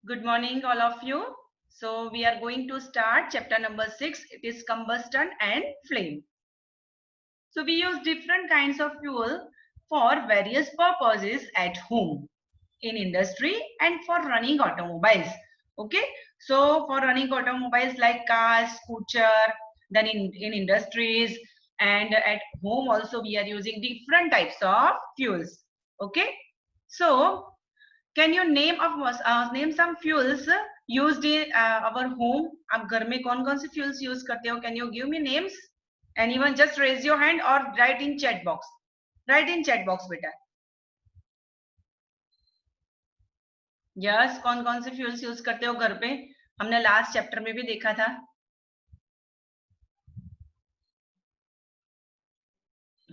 Good morning, all of you. So we are going to start chapter number 6. It is combustion and flame. So we use different kinds of fuel for various purposes at home, in industry, and for running automobiles. Okay. So for running automobiles like cars, scooter, then in industries and at home also we are using different types of fuels. Okay. So can you name some fuels used in our home? आप घर में कौन कौन से fuels use करते हो? Can you give me names? Anyone, just raise your hand or write in chat box. Write in chat box बेटा. Yes, कौन कौन से fuels use करते हो घर पे? हमने last chapter में भी देखा था.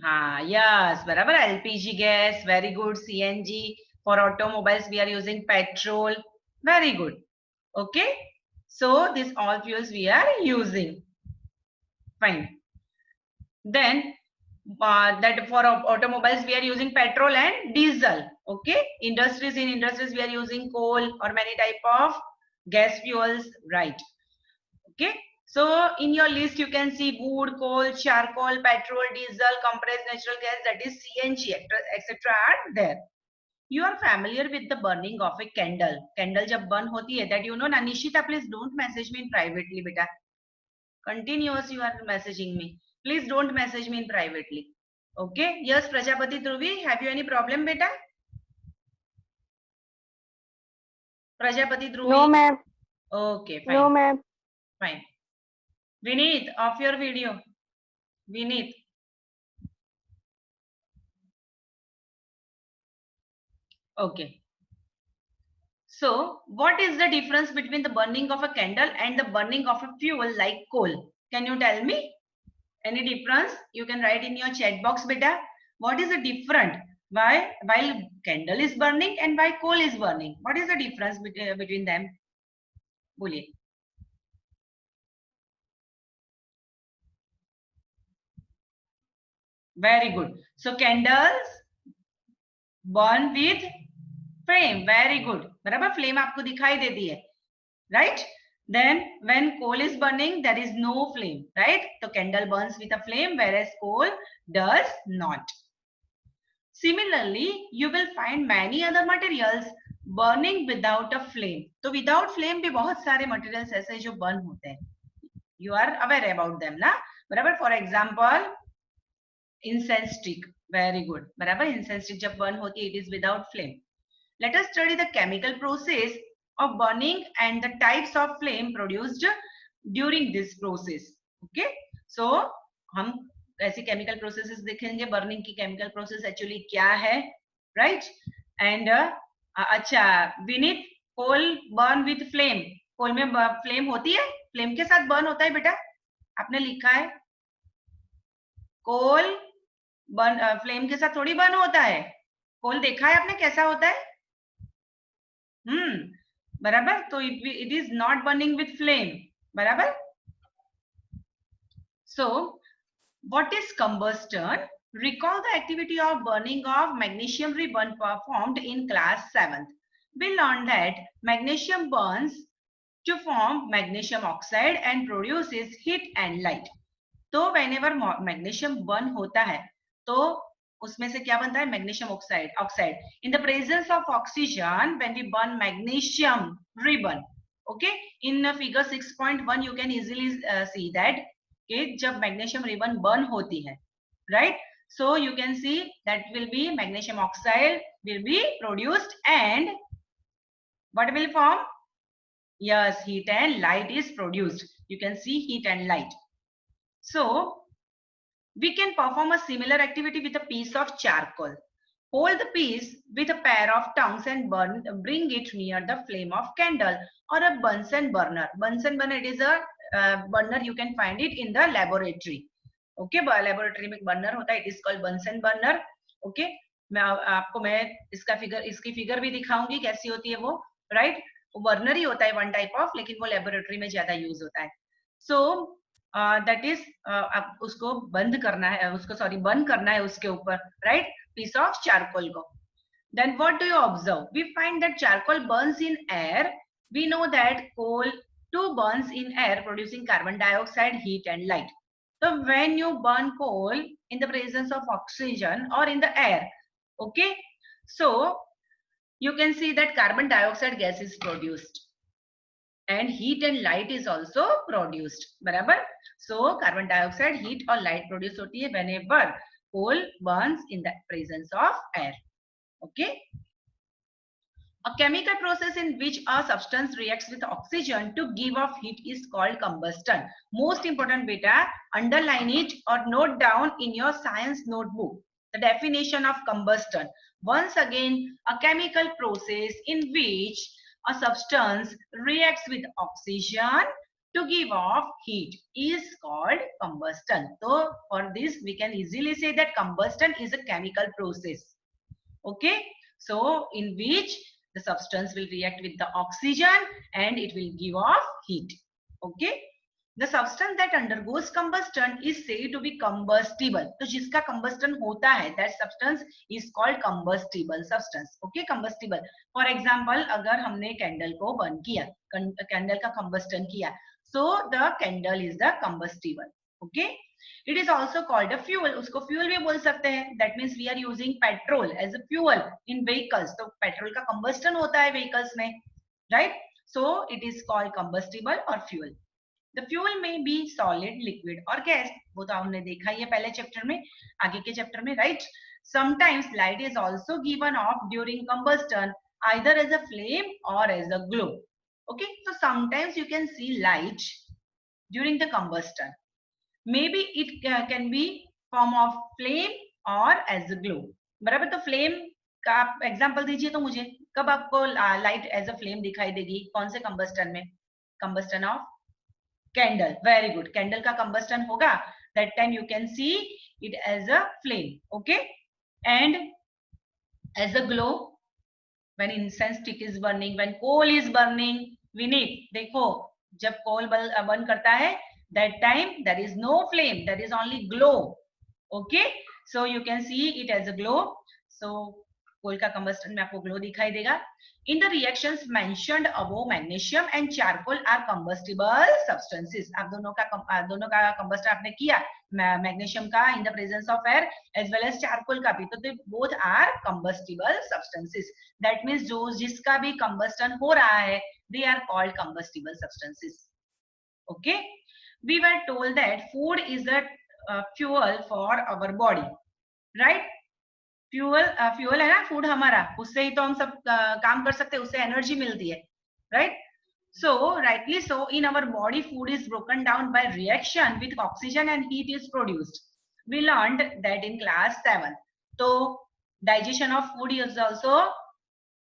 हाँ, yes, बराबर. LPG gas, very good. CNG. For automobiles we are using petrol. Very good. Okay. So these all fuels we are using. Fine. Then that for automobiles we are using petrol and diesel. Okay. In industries we are using coal or many type of gas fuels, right? Okay. So in your list you can see wood, coal, charcoal, petrol, diesel, compressed natural gas, that is CNG, etc. are there. You are familiar with the burning of a candle. Candle जब burn होती है, that you know ना. Nishita, please don't message me privately बेटा. Continuous you are messaging me. Please don't message me in privately. Okay. Yes, Prajapati Dhruvi, have you any problem beta? Prajapati Dhruvi? No, ma'am. Okay, fine. No, ma'am. Fine. Vineet, off your video. Vineet. Okay. So, what is the difference between the burning of a candle and the burning of a fuel like coal? Can you tell me? Any difference? You can write in your chat box beta. What is the difference? Why while candle is burning and why coal is burning? What is the difference between them? बोलिए. Very good. So candles burn with flame. Very good. बराबर flame आपको दिखाई देती है, right? Then when coal is burning, there is no flame, right? So candle burns with a flame, whereas coal does not. Similarly, you will find many other materials burning without a flame. तो without flame भी बहुत सारे materials ऐसे जो burn होते हैं. You are aware about them, ना? बराबर. For example, incense stick. Very good. बराबर. Incense stick जब burn होती है, it is without flame. Let us study the chemical process of burning and the types of flame produced during this process. Okay. So हम ऐसी chemical processes देखेंगे. Burning की chemical process actually क्या है, right? And अच्छा, Vinit, coal burn with flame. Coal में flame होती है? Flame के साथ burn होता है बेटा? आपने लिखा है. कोल बर्न फ्लेम के साथ थोड़ी बर्न होता है. कोल देखा है आपने कैसा होता है? बराबर. तो it is not burning with flame. बराबर. So what is combustion? Recall the activity of burning of magnesium ribbon performed in class 7th. We learned that magnesium burns to form magnesium oxide and produces heat and light. तो whenever magnesium burn होता है तो उसमें से क्या बनता है? Magnesium oxide. In the presence of oxygen when we burn magnesium ribbon. Okay. In figure 6.1 you can easily see that कि जब मैग्नीशियम रिबन बर्न होती है, right? So you can see that will be magnesium oxide will be produced and what will form? Yes, heat and light is produced. You can see heat and light. So we can perform a similar activity with a piece of charcoal. Hold the piece with a pair of tongues and bring it near the flame of candle or a Bunsen burner. Bunsen burner, it is a burner, you can find it in the laboratory. Okay, laboratory में burner होता है, it is called Bunsen burner. Okay, मैं इसकी figure भी दिखाऊंगी कैसी होती है वो, right? वो बर्नर ही होता है वन टाइप ऑफ, लेकिन वो लेबोरेटरी में ज्यादा यूज होता है. सो दैट इज अब उसको बंद करना है, उसको सॉरी बर्न करना है उसके ऊपर, राइट? पीस ऑफ चारकोल को. Then what do you observe? We find that charcoal burns in air We know that coal too burns in air, producing carbon dioxide, heat and light. So when you burn coal in the presence of oxygen or in the air, okay, so you can see that carbon dioxide gas is produced and heat and light is also produced. बराबर? So carbon dioxide, heat or light produce होती है whenever coal burns in the presence of air. Okay. A chemical process in which a substance reacts with oxygen to give off heat is called combustion. Most important beta, underline it or note down in your science notebook the definition of combustion. Once again, a chemical process in which a substance reacts with oxygen to give off heat is called combustion. So for this, we can easily say that combustion is a chemical process. Okay, so in which the substance will react with the oxygen and it will give off heat. Okay, the substance that undergoes combustion is said to be combustible. तो जिसका combustion होता है, that substance is called combustible substance. Okay, combustible. For example, अगर हमने candle को burn किया, candle का combustion किया, so the candle is the combustible. Okay. It is also called a fuel. उसको fuel भी बोल सकते हैं. That means we are using petrol as a fuel in vehicles. तो petrol का combustion होता है vehicles में, right? So it is called combustible or fuel. The fuel may be solid, liquid or gas. वो तो हमने देखा ही है पहले चैप्टर में, आगे के चैप्टर में, right? Sometimes light is also given off during combustion, either as a flame or as a glow. Okay, so sometimes you can see light during the combustion. Maybe it can be form of flame or as a glow. बराबर? तो flame का आप example दीजिए तो मुझे, कब आपको light as a flame दिखाई देगी, कौन से कंबस्टन में? Combustion of candle. Very good, candle का कंबस्टन होगा, that time you can see it as a flame. Okay, and as a glow when incense stick is burning, when coal is burning, we need, देखो जब कोल burn करता है, that time there is no flame, there is only glow. Okay, so you can see it as a glow. So कोल का combustion में आपको glow दिखाई देगा. In the reactions mentioned above, magnesium and charcoal are combustible substances. आप दोनों का combustion आपने किया, magnesium का in the presence of air as well as charcoal का भी, तो they both are combustible substances. That means जो जिसका भी combustion हो रहा है, they are called combustible substances. Okay, we were told that food is the fuel for our body, right? Fuel है ना फूड हमारा, उससे ही तो हम सब काम कर सकते हैं, उससे एनर्जी मिलती है, right? So rightly so, in our body food is broken down by reaction with oxygen and heat is produced. We learned that in class 7. So digestion of food is also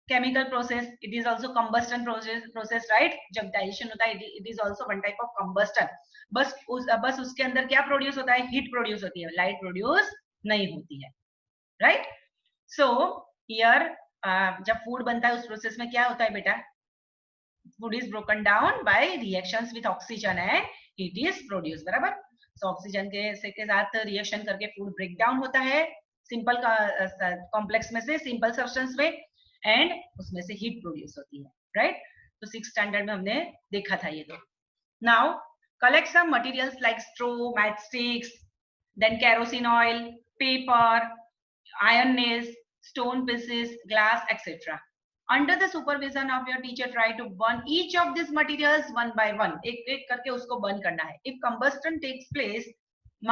chemical process, it is also combustion process, right? जब digestion होता है, it is also one type of combustion. बस उसके अंदर क्या produce होता है? Heat produce होती है, लाइट प्रोड्यूस नहीं होती है, राइट? सो हियर जब फूड बनता है उस प्रोसेस में क्या होता है बेटा? Food is broken down by reactions with oxygen and heat is produce. बराबर? सो ऑक्सीजन के साथ रिएक्शन करके फूड ब्रेक डाउन होता है सिंपल कॉम्प्लेक्स में से सिंपल सब्सटेंस में, एंड उसमें से हीट प्रोड्यूस होती है, राइट? तो 6th स्टैंडर्ड में हमने देखा था ये. तो now collect some materials like straw, matchsticks, then kerosene oil, paper, iron nails, stone pieces, glass, etc. Under the supervision of your teacher, try to burn each of these materials one by one. एक एक करके उसको burn करना है. If combustion takes place,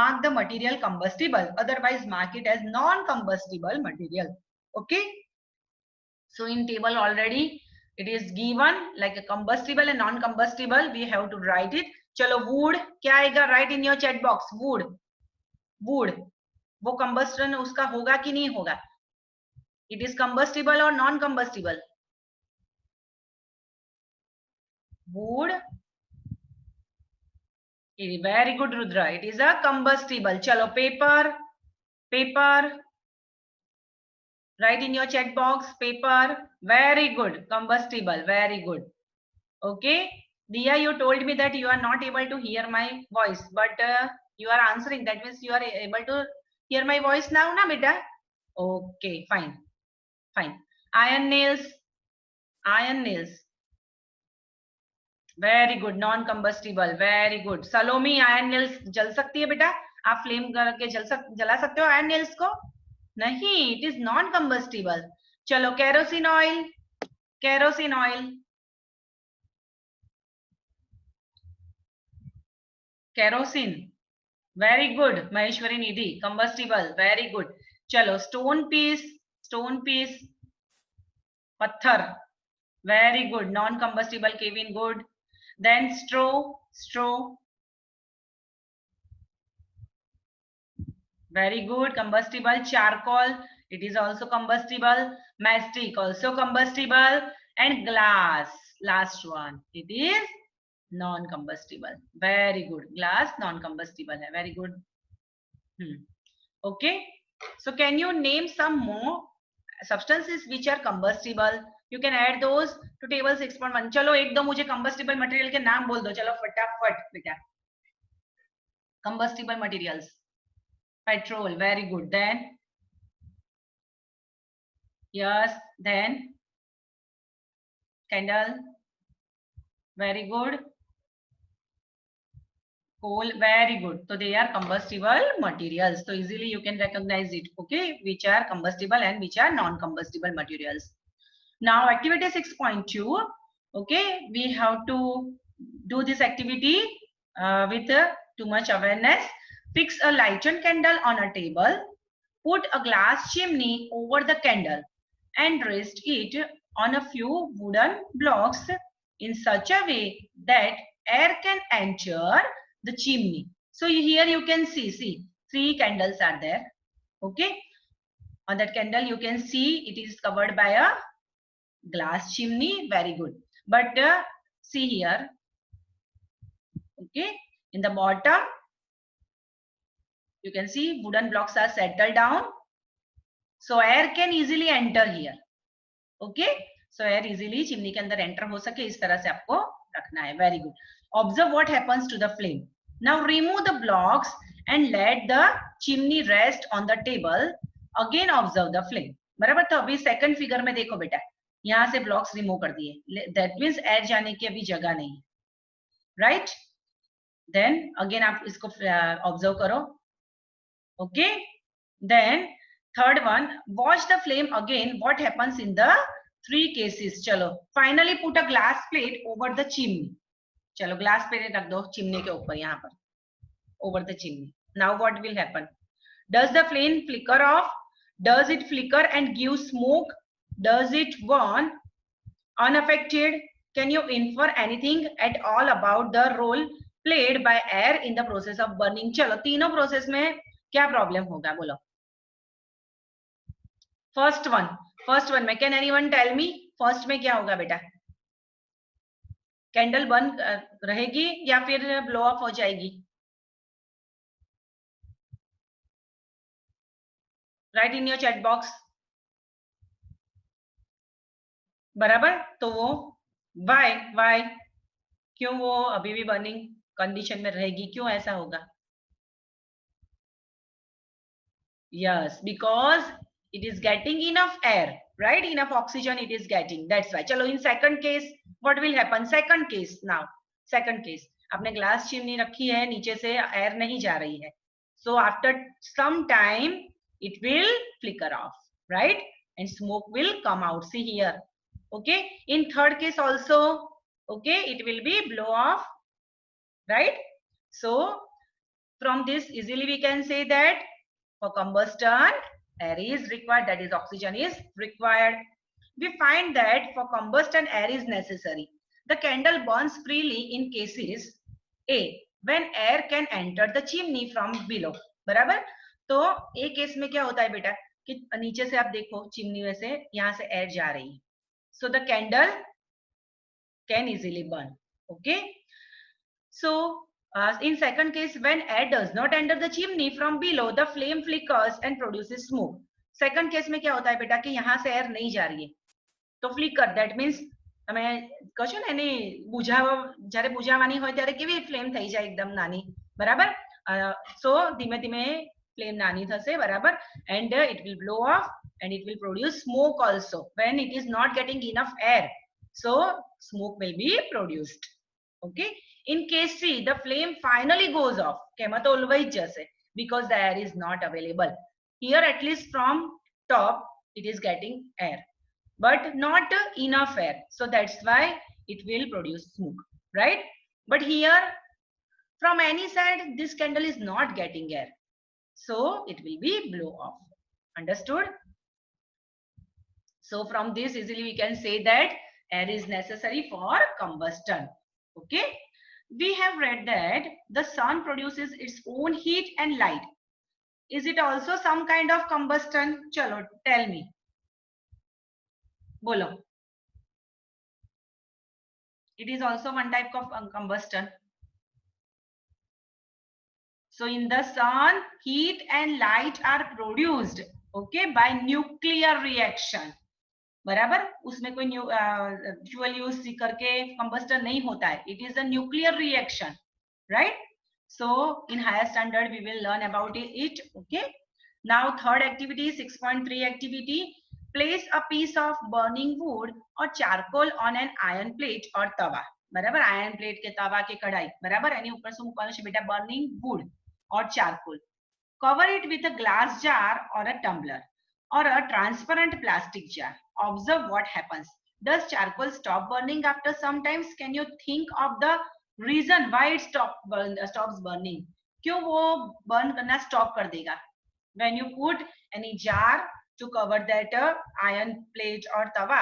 mark the material combustible. Otherwise, mark it as non-combustible material. Okay. So in table already it is given like a combustible and non-combustible. We have to write it. चलो wood क्या आएगा? Write in your chat box. Wood. Wood. वो combustion उसका होगा कि नहीं होगा? It is combustible or non-combustible? Wood. Very good, Rudra. It is a combustible. चलो paper. Paper. Write in your chat box. Paper. Very good. Combustible. Very good. Okay. Diya, you told me that you are not able to hear my voice, but you are answering. That means you are able to hear my voice now, na beta? Okay, fine, fine. Iron nails, iron nails. Very good, non combustible, very good. Salome, iron nails जल सकती है बेटा? आप flame करके जला सकते हो iron nails को? नहीं, इट इज नॉन कंबस्टिबल। चलो kerosene oil, kerosene oil, kerosene, very good Maheshwari Nidhi, combustible, very good. चलो स्टोन पीस, स्टोन पीस, पत्थर, very good, non combustible, Kevin, good. Then straw, straw, very good, combustible. Charcoal, it is also combustible. Mastic, also combustible. And glass, last one, it is non combustible. Very good, glass non combustible hai, very good. Okay, so can you name some more substances which are combustible? You can add those to table 6.1. चलो एक दो मुझे combustible material के नाम बोल दो, चलो फटाफट बेटा। combustible materials, petrol, very good. Then yes, then candle, very good. Coal, very good. So they are combustible materials, so easily you can recognize it, okay, which are combustible and which are non-combustible materials. Now activity 6.2, okay, we have to do this activity with too much awareness. Fix a lighted candle on a table, put a glass chimney over the candle and rest it on a few wooden blocks in such a way that air can enter the chimney. So here you can see 3 candles are there. Okay, on that candle you can see it is covered by a glass chimney. Very good. But see here, okay, in the bottom you can see wooden blocks are settled down, so air can easily enter here. Okay, so air easily chimney के अंदर enter हो सके, इस तरह से आपको रखना है। Very good. Observe what happens to the flame. Now remove the blocks and let the chimney rest on the table. Again observe the flame. बराबर, तो अभी सेकंड फिगर में देखो बेटा, यहां से ब्लॉक्स रिमूव कर दिए, दैट मीन्स एयर जाने की अभी जगह नहीं, राइट? देन अगेन आप इसको ऑब्जर्व करो। Okay, then third one, watch the flame again, what happens in the 3 cases. चलो finally put a glass plate over the chimney. चलो ग्लास प्लेट रख दो चिमनी के ऊपर, यहाँ पर over the chimney. Now what will happen? Does the flame flicker off? Does it flicker and give smoke? Does it burn unaffected? Can you infer anything at all about the role played by air in the process of burning? चलो तीनों process में क्या problem होगा बोलो। First one में can anyone tell me, first में क्या होगा बेटा? कैंडल बंद रहेगी या फिर ब्लो ऑफ हो जाएगी? Right in your chat box. बराबर, तो वो वाई क्यों वो अभी भी बर्निंग कंडीशन में रहेगी? क्यों ऐसा होगा? Yes, because it is getting enough air, right? Enough oxygen it is getting, that's why. चलो in second case what will happen? second case, now second case, आपने ग्लास चिमनी रखी है, नीचे से एयर नहीं जा रही है, so after some time it will flicker off, right? And smoke will come out, see here. Okay, in third case also, okay, it will be blow off, right? So from this easily we can say that for combustion air is required, that is oxygen is required. We find that for combustion air is necessary. The candle burns freely in cases A, when air can enter the chimney from below. बराबर, तो ए case में क्या होता है बेटा कि नीचे से आप देखो चिमनी में से यहाँ से एयर जा रही है, so the candle can easily burn. Okay, so in second case, when air does not enter the chimney from below, the flame flickers and produces smoke. Second case में क्या होता है बेटा कि यहाँ से एयर नहीं जा रही है, तो flicker, that means તમે કહો છો ને એને બુઝાવા, જ્યારે બુઝાવાની હોય ત્યારે કેવી ફ્લેમ થઈ જાય એકદમ નાની, બરાબર? so ધીમે ધીમે ફ્લેમ નાની થશે, બરાબર? and it will blow off and it will produce smoke also when it is not getting enough air, so smoke will be produced. Okay. In case C, the flame finally goes off. કેમાં તો ઓલવાઈ જશે because the air is not available. Here at least from top it is getting air, but not enough air. So that's why it will produce smoke, right? But here from any side this candle is not getting air, so it will be blow off. Understood? So from this easily we can say that air is necessary for combustion. Okay. We have read that the sun produces its own heat and light. Is it also some kind of combustion? Chalo, tell me. Bolo. It is also one type of combustion. So in the sun, heat and light are produced, okay, by nuclear reaction. बराबर, उसमें कोई fuel use करके combustion नहीं होता है. It is a nuclear reaction, right? So in higher standard we will learn about it. Okay. Now third activity, 6.3 activity. Place a piece of burning wood or charcoal on an iron plate or तवा. बराबर, iron plate के तवा के कढ़ाई, बराबर, any ऊपर से મૂકવાનું છે બેટા burning wood or charcoal. Cover it with a glass jar or a tumbler or a transparent plastic jar. Observe what happens. Does charcoal stop burning after some time? Can you think of the reason why it stops burning? क्यों वो burn करना stop कर देगा? When you put any jar to cover that iron plate or tawa,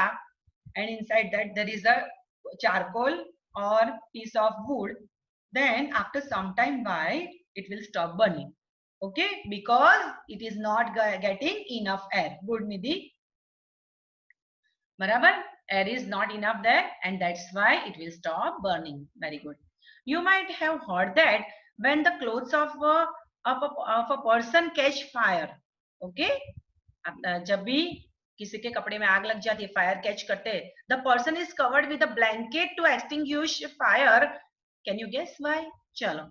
and inside that there is a charcoal or piece of wood, then after some time why it will stop burning? Okay, because it is not getting enough air. Good, Nidhi. Barabar, air is not enough there, and that's why it will stop burning. Very good. You might have heard that when the clothes of a person catch fire, okay, जब भी किसी के कपड़े में आग लग जाती है, फायर कैच करते हैं, the person is covered with a blanket to extinguish fire. Can you guess why? चलो,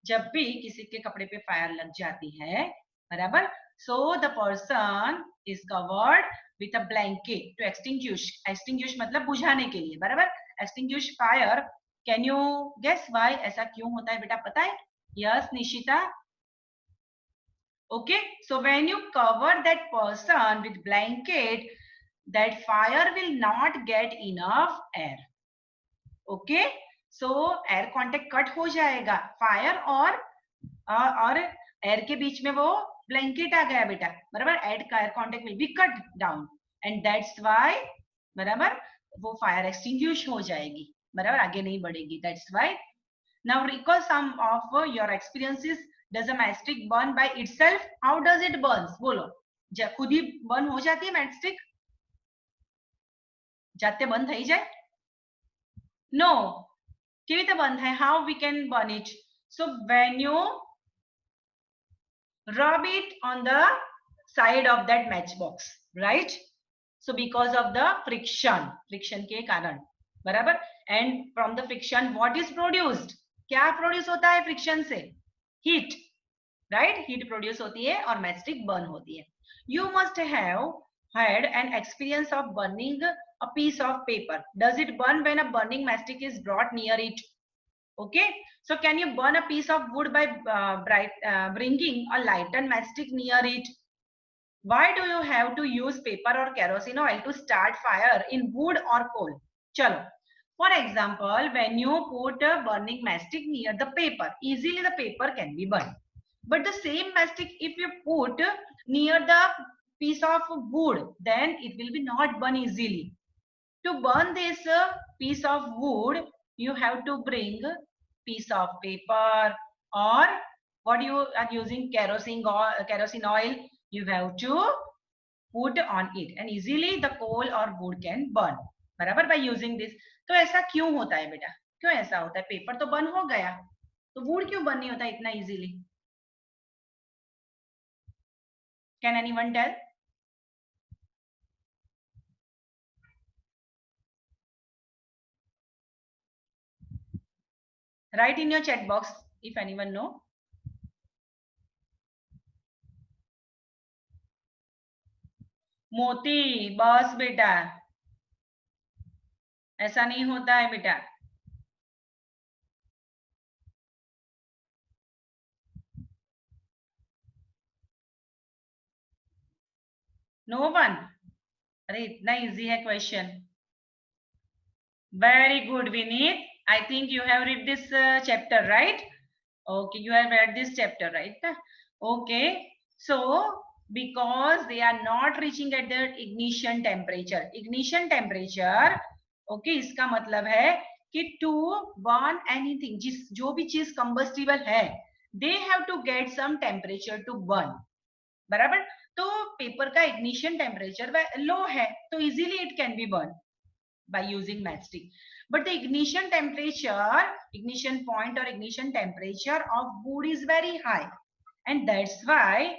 जब भी किसी के कपड़े पे फायर लग जाती है, बराबर, so the person is covered with a blanket to extinguish मतलब बुझाने के लिए, बराबर, extinguish fire. Can you guess why? ऐसा क्यों होता है बेटा, पता है? Yes, Nishita. Okay, so when you cover that person with blanket, that fire will not get enough air. Okay, so air contact cut हो जाएगा, fire और air के बीच में वो blanket आ गया बेटा, बराबर, air contact will be cut down, and that's why, बराबर, वो fire extinguish हो जाएगी, बराबर, आगे नहीं बढ़ेगी. That's why. Now recall some of your experiences. Does a matchstick burn by itself? How does it burn? बोलो, खुद ही burn हो जाती है matchstick? जाते बंद થઈ જાય? No. કેવી રીતે બંધ થાય? How we can burn it? So when you rub it on the side of that matchbox, right? So because of the friction के कारण, बराबर, and from the friction what is produced? क्या produce होता है friction से? Heat, right? Heat produce होती है और matchstick burn होती है. You must have had an experience of burning a piece of paper. Does it burn when a burning matchstick is brought near it? Okay, so can you burn a piece of wood by bringing a lighted matchstick near it? Why do you have to use paper or kerosene oil to start fire in wood or coal? Chalo. For example, when you put a burning matchstick near the paper, easily the paper can be burned. But the same matchstick, if you put near the piece of wood, then it will be not burn easily. To burn this piece of wood, you have to bring piece of paper, or what you are using, kerosene oil, you have to put on it, and easily the coal or wood can burn, बराबर, by using this. तो ऐसा क्यों होता है बेटा? क्यों ऐसा होता है? पेपर तो बर्न हो गया, तो वुड क्यों बर्न नहीं होता इतना easily? Can anyone tell? Write in your chat box if anyone know. मोती, बस बेटा, ऐसा नहीं होता है बेटा. No one? अरे इतना इजी है question. Very good Vineet. I think you have read this chapter, right? Okay, you have read this chapter, right? Okay, so because they are not reaching at the ignition temperature. Ignition temperature, okay, इसका मतलब है कि to burn anything, जिस जो भी चीज combustible है, they have to get some temperature to burn. बराबर. तो पेपर का ignition temperature लो है, तो easily it can be burned by using matchstick. But the ignition temperature, ignition point or ignition temperature of wood is very high, and that's why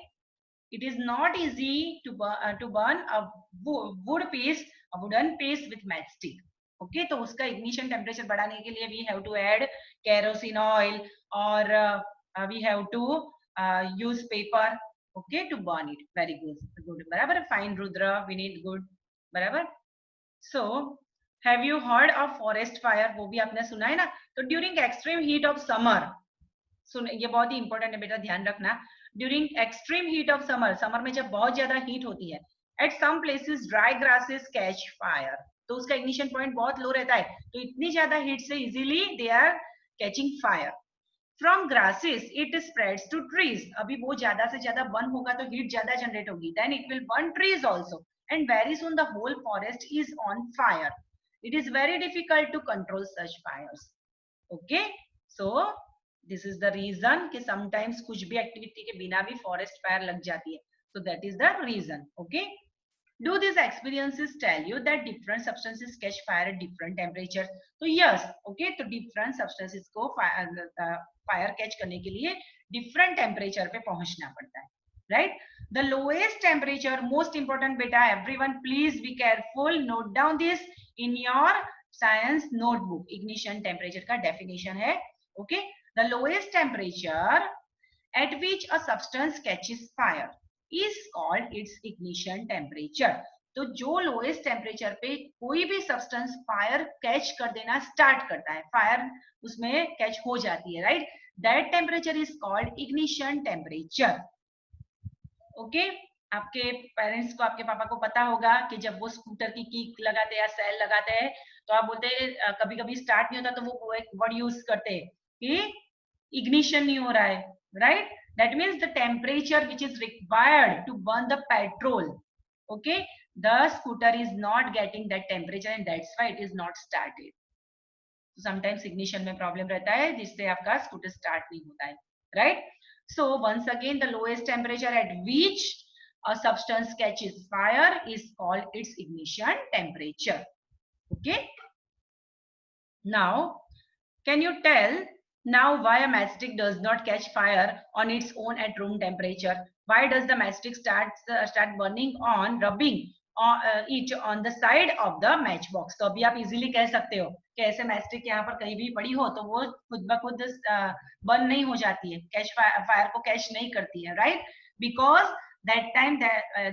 it is not easy to burn a wood piece, a wooden piece with matchstick. Okay, तो उसका ignition temperature बढ़ाने के लिए we have to add kerosene oil or we have to use paper, okay, to burn it. Very good. बराबर. Fine, Rudra. We need good. बराबर. So have you heard of forest fire? वो भी आपने सुना है ना. तो during extreme heat of summer, सुन, ये बहुत ही इंपॉर्टेंट है बेटा, ध्यान रखना. During extreme heat of summer, summer में जब बहुत ज्यादा हीट होती है, at some places dry grasses catch fire. तो उसका इग्निशन पॉइंट बहुत लो रहता है, तो इतनी ज्यादा हीट से easily they are catching fire. From grasses it spreads to trees. अभी वो ज्यादा से ज्यादा बर्न होगा तो हीट ज्यादा जनरेट होगी, then it will burn trees also, and very soon the whole forest is on fire. It is very difficult to control such fires. Okay, so this is the reason कि sometimes कुछ भी activity के बिना भी forest fire लग जाती है. So that is the reason. Okay, do these experiences tell you that different substances catch fire at different temperatures? तो yes, okay, तो different substances को fire catch करने के लिए different temperature पे पहुंचना पड़ता है, right? The lowest temperature, most important beta, everyone please be careful, note down this in your science notebook. Ignition temperature का definition है, okay? The lowest temperature at which a substance catches fire is called its ignition temperature. तो जो lowest temperature पे कोई भी substance fire catch कर देना start करता है, फायर उसमें कैच हो जाती है, right? That temperature is called ignition temperature. Okay, आपके पेरेंट्स को, आपके पापा को पता होगा कि जब वो स्कूटर की किक लगाते हैं या सेल लगाते हैं, तो आप बोलते हैं कभी कभी स्टार्ट नहीं होता, तो वो एक वर्ड यूज करते हैं कि इग्निशन नहीं हो रहा है, right? That means the temperature which is required to burn the petrol, okay, the scooter is not getting that temperature and that's why it is not started. So sometimes ignition में problem रहता है जिससे आपका scooter start नहीं होता है, right? So once again, the lowest temperature at which a substance catches fire is called its ignition temperature. Okay. Now, can you tell now why a matchstick does not catch fire on its own at room temperature? Why does the matchstick start burning on rubbing it on the side of the matchbox? तो अभी आप easily कह सकते हो कि ऐसे matchstick यहाँ पर कहीं भी पड़ी हो तो वो खुद ब खुद बर्न नहीं हो जाती है, कैच फायर को कैच नहीं करती है, right? Because that time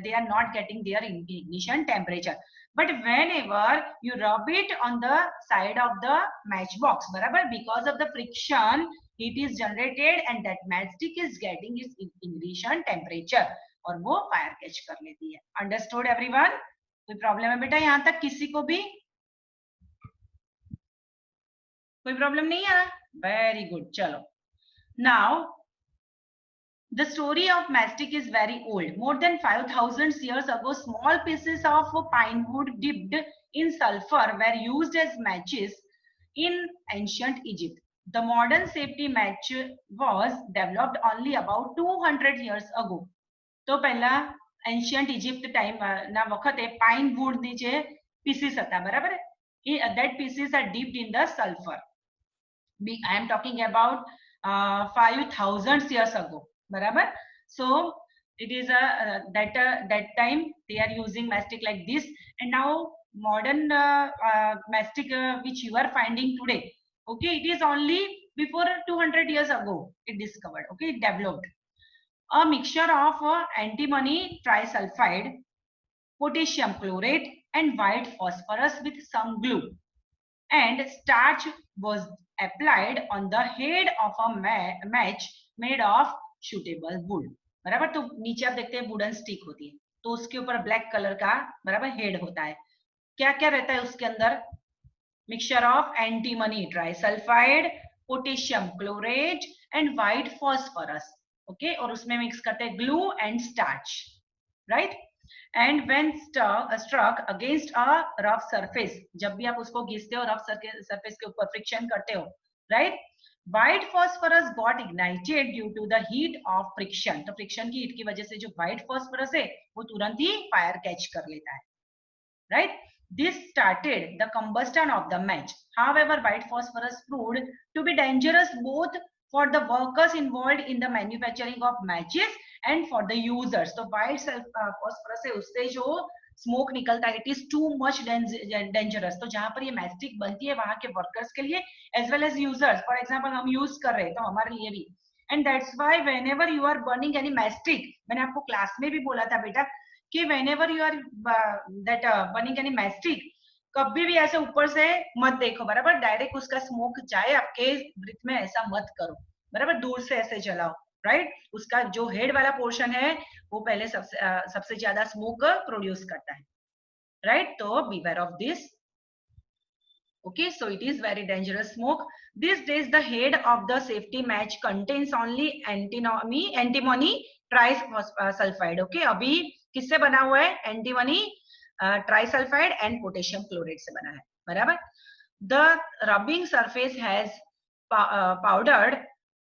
they are not getting their ignition temperature. But whenever you rub it on the side of the matchbox, barabar, because of the friction, heat is generated and that matchstick is getting its ignition temperature और वो fire catch कर लेती है. Understood everyone? कोई problem है बेटा यहाँ तक किसी को भी? कोई प्रॉब्लम नहीं है? Very good. चलो, now the story of matchstick is very old. More than 5,000 years ago, small pieces of pine wood dipped in sulfur were used as matches in ancient Egypt. The modern safety match was developed only about 200 years ago. तो पहला ancient Egypt time ना वखते pine would नीचे pieces હતા, બરાબર? that pieces are dipped in the sulfur. I am talking about 5,000 years ago, barabar? So it is a that time they are using mastic like this, and now modern mastic which you are finding today, okay, it is only before 200 years ago it discovered, okay, it developed. A mixture of antimony trisulfide, potassium chlorate and white phosphorus with some glue and starch was applied on the head of a match made of suitable wood. बराबर? तो नीचे आप देखते हैं wooden stick होती है, तो उसके ऊपर ब्लैक कलर का बराबर हेड होता है। क्या क्या रहता है उसके अंदर? Mixture of antimony trisulphide, potassium chlorate and white phosphorus. Okay, और उसमें मिक्स करते हैं glue and starch, right. And when struck against a rough surface, जब भी आप उसको घिसते हो रफ सरफेस के ऊपर फ्रिक्शन करते हो, right, white phosphorus got ignited due to the heat of friction. तो फ्रिक्शन की हीट की वजह से जो व्हाइट फॉस्फोरस है वो तुरंत ही फायर कैच कर लेता है, right? This started the combustion of the match. However, white phosphorus proved to be dangerous both for the workers involved in the manufacturing of matches and for the users. तो white phosphorus है उससे जो smoke निकलता है, it is too much dangerous. तो जहां पर ये मैस्टिक बनती है वहां के वर्कर्स के लिए as well as users, for example हम यूज कर रहे हैं तो हमारे लिए भी। And that's why whenever you are burning any mastic, मैंने आपको क्लास में भी बोला था बेटा कि whenever you are that burning any mastic, कभी भी ऐसे ऊपर से मत देखो, बराबर, डायरेक्ट उसका स्मोक जाए आपके ब्रीथ में, ऐसा मत करो, बराबर, दूर से ऐसे जलाओ, राइट। उसका जो हेड वाला पोर्शन है वो पहले सबसे ज्यादा स्मोक प्रोड्यूस करता है, राइट। तो beware of this. Okay, so it is very dangerous smoke. These days the head of the safety match contains only antimony trisulfide. Okay, अभी किससे बना हुआ है? Antimony trisulphide and potassium chloride से बना है, बराबर। The rubbing surface has powdered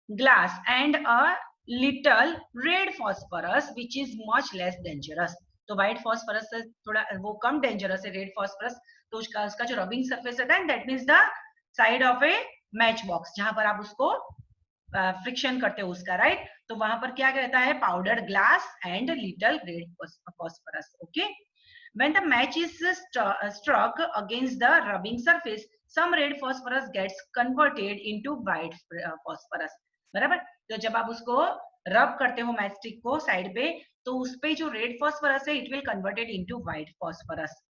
glass and a little red phosphorus which is much less dangerous. तो व्हाइट फॉस्फोरस से थोड़ा वो कम डेंजरस है, रेड फॉस्फोरस। तो उसका जो रबिंग सरफेस रहता है that means the side of A match box, जहां पर आप उसको फ्रिक्शन करते हो उसका, राइट। तो वहां पर क्या रहता है? Powdered glass and little red phosphorus. Okay, when the match is struck against the rubbing surface, some red phosphorus gets converted into white phosphorus, बराबर। तो जब आप उसको रब करते हो मैस्टिक को साइड पे, तो उस पे जो रेड फॉस्फोरस है it will converted into white phosphorus.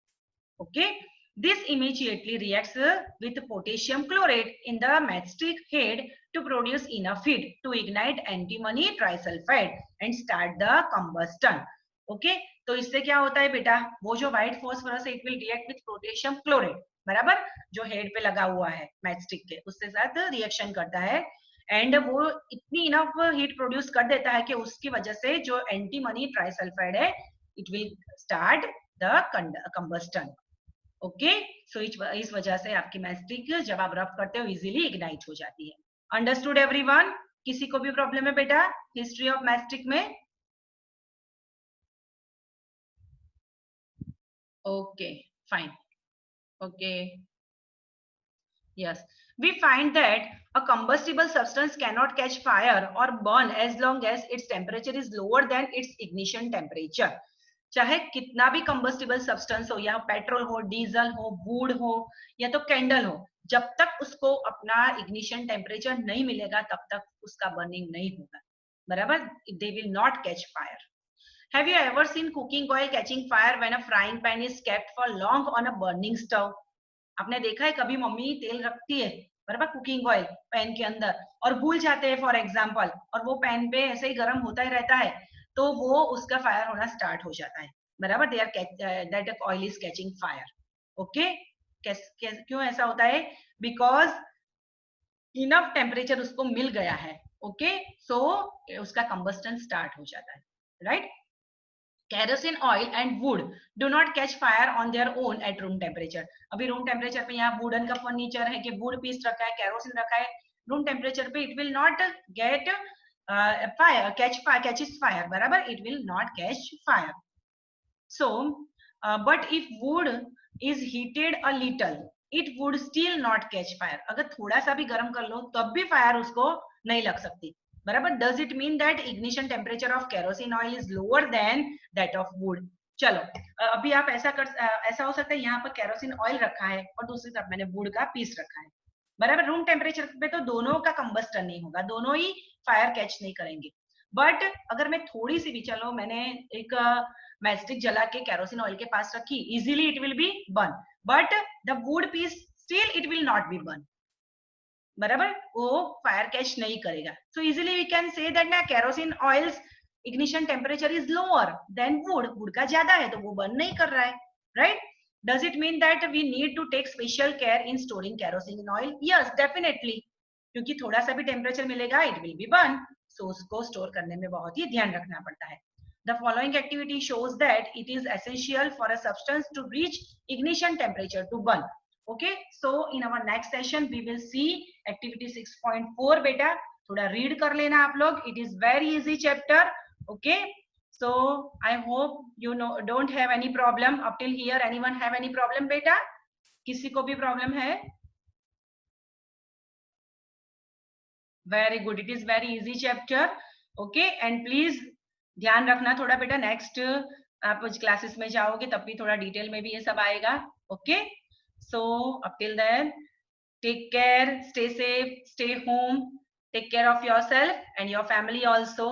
Okay, this immediately reacts with potassium chlorate in the matchstick head to produce enough heat to ignite antimony trisulfide and start the combustion. Okay, तो इससे क्या होता है बेटा? वो जो white phosphorus है it will react with potassium chloride, बराबर, जो हेड पे लगा हुआ है मैचस्टिक के, उसके साथ रिएक्शन करता है एंड वो इतनी इनफ हीट प्रोड्यूस कर देता है कि उसकी वजह से जो एंटीमनी ट्राइसल्फाइड है it will start the combustion. Okay, so इस वजह से आपकी मैस्टिक जब आप रब करते हो इजीली इग्नाइट हो जाती है। Understood everyone? किसी को भी प्रॉब्लम है बेटा हिस्ट्री ऑफ मैस्टिक में? Okay, fine. Okay, yes, we find that a combustible substance cannot catch fire or burn as long as its temperature is lower than its ignition temperature. चाहे कितना भी combustible substance हो, या petrol हो, diesel हो, would हो, या तो कैंडल हो, जब तक उसको अपना इग्निशन टेम्परेचर नहीं मिलेगा तब तक उसका बर्निंग नहीं होगा, बराबर। They will not catch fire. Have you ever seen cooking oil catching fire when a frying pan is kept for long on a burning stove? आपने देखा है कभी मम्मी तेल रखती है, बराबर, कुकिंग ऑयल पैन के अंदर, और भूल जाते हैं फॉर एग्जांपल, और वो पैन पे ऐसे ही गर्म होता ही रहता है, तो वो उसका फायर होना स्टार्ट हो जाता है, बराबर। They are that oil is catching fire. Okay, क्यों ऐसा होता है? बिकॉज इनफ टेम्परेचर उसको मिल गया है। ओके, सो उसका कंबस्टन स्टार्ट हो जाता है, right. Kerosene oil and wood do not catch fire on their own at room temperature. अभी रूम टेम्परेचर पे यहाँ वुडन का फर्नीचर है कि वुड पीस रखा है, केरोसिन रखा है, रूम टेम्परेचर पे it will not gate fire, catches fire, बराबर, it will not catch fire. So, but if wood is heated a little, it would still not catch fire. अगर थोड़ा सा भी गर्म कर लो तब भी फायर उसको नहीं लग सकती, बराबर। Does it mean that ignition temperature of kerosene oil is lower than that of would? चलो, अभी आप ऐसा हो सकता है यहाँ पर केरोसिन ऑयल रखा है और दूसरी तरफ मैंने वुड का पीस रखा है, बराबर। रूम टेम्परेचर पे तो दोनों का कंबस्टन नहीं होगा, दोनों ही फायर कैच नहीं करेंगे। बट अगर मैं थोड़ी सी भी, चलो मैंने एक मैस्टिक जला के केरोसिन ऑयल के पास रखी, easily it will be burn, but the wood piece still it will not be burn, बराबर, वो फायर कैच नहीं करेगा। So easily we can say that ना kerosene oils ignition temperature is lower than wood का ज्यादा है तो वो burn नहीं कर रहा है, right? Does it mean that we need to take special care in storing kerosene oil? Yes, definitely. क्योंकि थोड़ा सा भी टेम्परेचर मिलेगा it will be burn, so उसको स्टोर करने में बहुत ही ध्यान रखना पड़ता है. The following activity shows that it is essential for a substance to reach ignition temperature to burn. Okay, so in our next session we will see activity 6.4. बेटा थोड़ा read कर लेना आप लोग. It is very easy chapter. Okay, so I hope you know don't have any problem up till here. Anyone have any problem बेटा? किसी को भी problem है? Very good. It is very easy chapter. Okay, and please ध्यान रखना थोड़ा बेटा, next आप क्लासेस में जाओगे तब भी थोड़ा डिटेल में भी ये सब आएगा. Okay, so up till then take care, stay safe, stay home, take care of yourself and your family also.